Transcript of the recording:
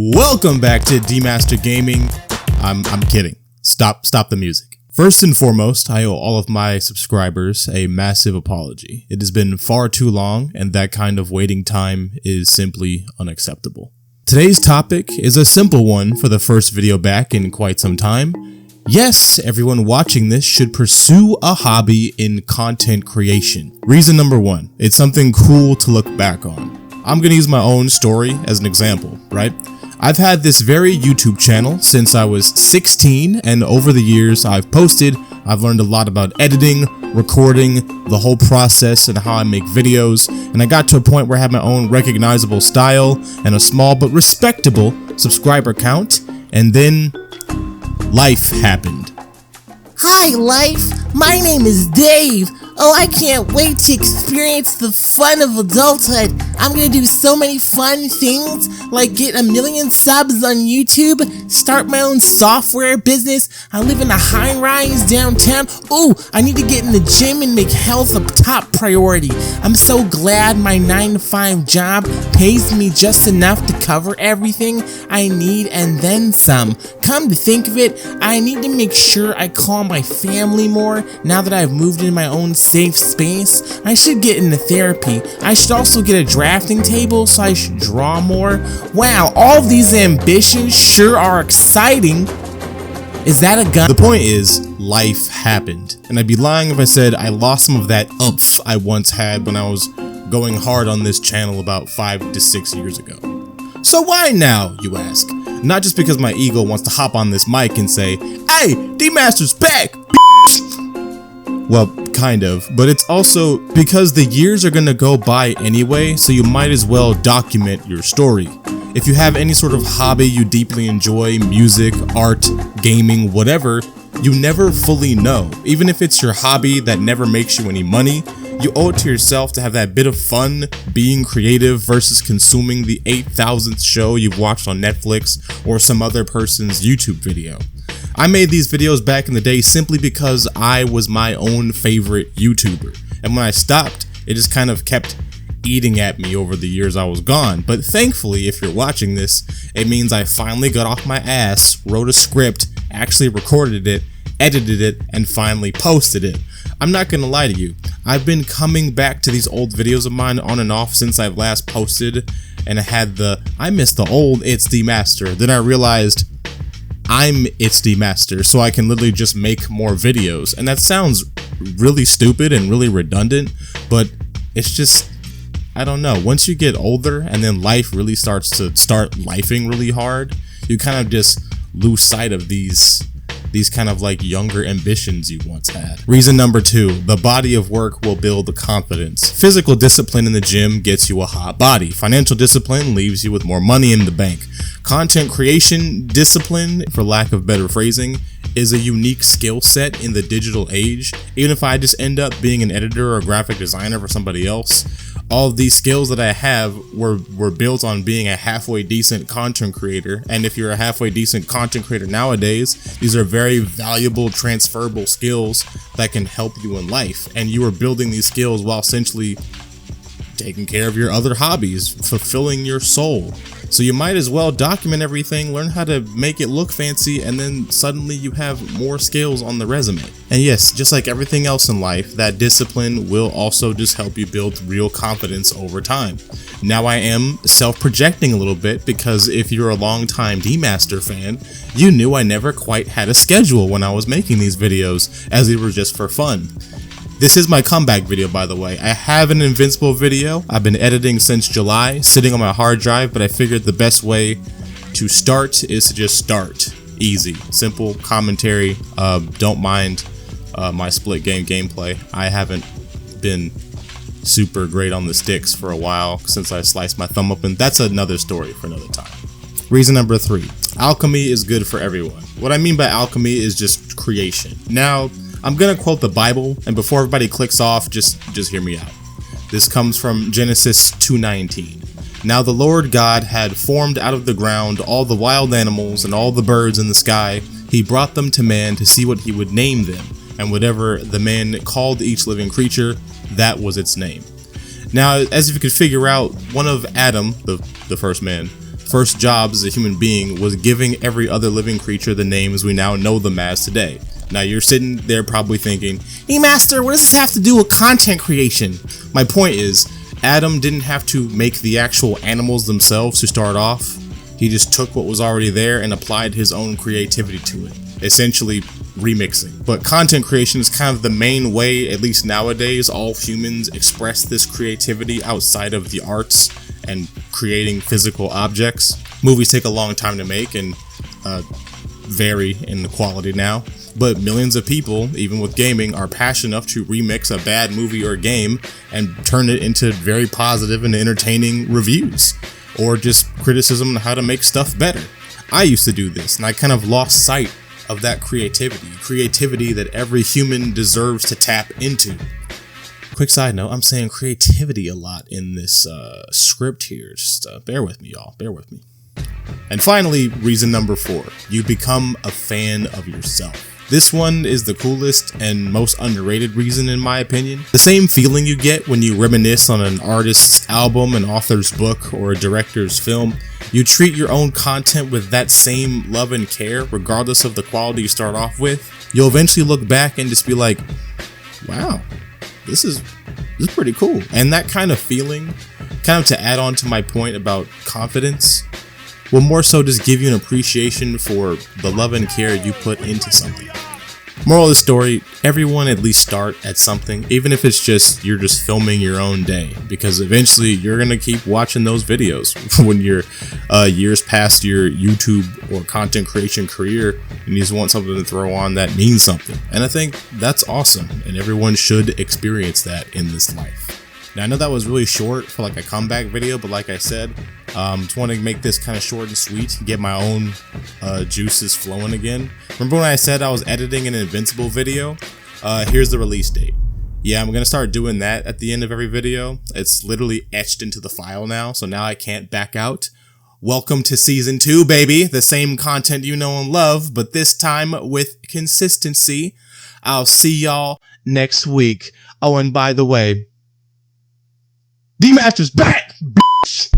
Welcome back to Dmaster Gaming. I'm kidding. Stop the music. First and foremost, I owe all of my subscribers a massive apology. It has been far too long, and that kind of waiting time is simply unacceptable. Today's topic is a simple one for the first video back in quite some time. Yes, everyone watching this should pursue a hobby in content creation. Reason number one, it's something cool to look back on. I'm gonna use my own story as an example, right? I've had this very YouTube channel since I was 16, and over the years I've learned a lot about editing, recording, the whole process and how I make videos, and I got to a point where I had my own recognizable style and a small but respectable subscriber count, and then life happened. Hi life, my name is Dave. Oh, I can't wait to experience the fun of adulthood. I'm gonna do so many fun things, like get 1 million subs on YouTube, start my own software business. I live in a high-rise downtown. Ooh, I need to get in the gym and make health a top priority. I'm so glad my 9-to-5 job pays me just enough to cover everything I need and then some. Come to think of it, I need to make sure I call my family more now that I've moved into my own safe space. I should get into therapy. I should also get a drafting table so I should draw more. Wow, all of these ambitions sure are exciting. Is that a gun? The point is, life happened. And I'd be lying if I said I lost some of that oomph I once had when I was going hard on this channel about 5 to 6 years ago. So why now, you ask? Not just because my ego wants to hop on this mic and say, "Hey, Dmaster's back, bitch!" Well, kind of, but it's also because the years are gonna go by anyway, so you might as well document your story. If you have any sort of hobby you deeply enjoy, music, art, gaming, whatever, you never fully know. Even if it's your hobby that never makes you any money, you owe it to yourself to have that bit of fun being creative versus consuming the 8,000th show you've watched on Netflix or some other person's YouTube video. I made these videos back in the day simply because I was my own favorite YouTuber, and when I stopped, it just kind of kept eating at me over the years I was gone. But thankfully, if you're watching this, it means I finally got off my ass, wrote a script, actually recorded it, edited it, and finally posted it. I'm not gonna lie to you, I've been coming back to these old videos of mine on and off since I've last posted, and I missed the old ItsDmaster. Then I realized I'm ItsDmaster, so I can literally just make more videos. And that sounds really stupid and really redundant, but it's just, I don't know. Once you get older and then life really starts lifing really hard, you kind of just lose sight of these kind of like younger ambitions you once had. Reason number two, the body of work will build confidence. Physical discipline in the gym gets you a hot body. Financial discipline leaves you with more money in the bank. Content creation discipline, for lack of better phrasing, is a unique skill set in the digital age. Even if I just end up being an editor or a graphic designer for somebody else, all of these skills that I have were built on being a halfway decent content creator. And if you're a halfway decent content creator nowadays, these are very valuable transferable skills that can help you in life. And you are building these skills while essentially taking care of your other hobbies, fulfilling your soul. So you might as well document everything, learn how to make it look fancy, and then suddenly you have more skills on the resume. And yes, just like everything else in life, that discipline will also just help you build real confidence over time. Now I am self-projecting a little bit because if you're a longtime Dmaster fan, you knew I never quite had a schedule when I was making these videos, as they were just for fun. This is my comeback video, by the way. I have an Invincible video I've been editing since July, sitting on my hard drive, but I figured the best way to start is to just start. Easy, simple commentary. Don't mind my split game gameplay. I haven't been super great on the sticks for a while since I sliced my thumb open. That's another story for another time. Reason number three, alchemy is good for everyone. What I mean by alchemy is just creation. Now, I'm gonna quote the Bible, and before everybody clicks off, just hear me out. This comes from Genesis 2:19. Now the Lord God had formed out of the ground all the wild animals and all the birds in the sky. He brought them to man to see what he would name them, and whatever the man called each living creature, that was its name. Now, as if you could figure out, one of Adam, the first man, first job as a human being was giving every other living creature the names we now know them as today. Now you're sitting there probably thinking, Dmaster, what does this have to do with content creation? my point is, Adam didn't have to make the actual animals themselves to start off. He just took what was already there and applied his own creativity to it, essentially remixing. But content creation is kind of the main way, at least nowadays, all humans express this creativity outside of the arts and creating physical objects. Movies take a long time to make and vary in the quality now, but millions of people, even with gaming, are passionate enough to remix a bad movie or game and turn it into very positive and entertaining reviews, or just criticism on how to make stuff better. I used to do this, and I kind of lost sight of that creativity that every human deserves to tap into. Quick side note, I'm saying creativity a lot in this script here. Just bear with me, y'all. Bear with me. And finally, reason number 4, you become a fan of yourself. This one is the coolest and most underrated reason in my opinion. The same feeling you get when you reminisce on an artist's album, an author's book, or a director's film. You treat your own content with that same love and care regardless of the quality you start off with. You'll eventually look back and just be like, wow, this is pretty cool. And that kind of feeling, kind of to add on to my point about confidence, will more so just give you an appreciation for the love and care you put into something. Moral of the story, everyone at least start at something, even if it's just you're just filming your own day, because eventually you're going to keep watching those videos when you're years past your YouTube or content creation career and you just want something to throw on that means something. And I think that's awesome, and everyone should experience that in this life. Now I know that was really short for like a comeback video, but like I said, just want to make this kind of short and sweet, get my own juices flowing again. Remember when I said I was editing an Invincible video? Here's the release date. Yeah, I'm gonna start doing that at the end of every video. It's literally etched into the file now, so now I can't back out. Welcome to season 2, baby. The same content you know and love, but this time with consistency. I'll see y'all next week. Oh, and by the way, Dmaster's back, bitch!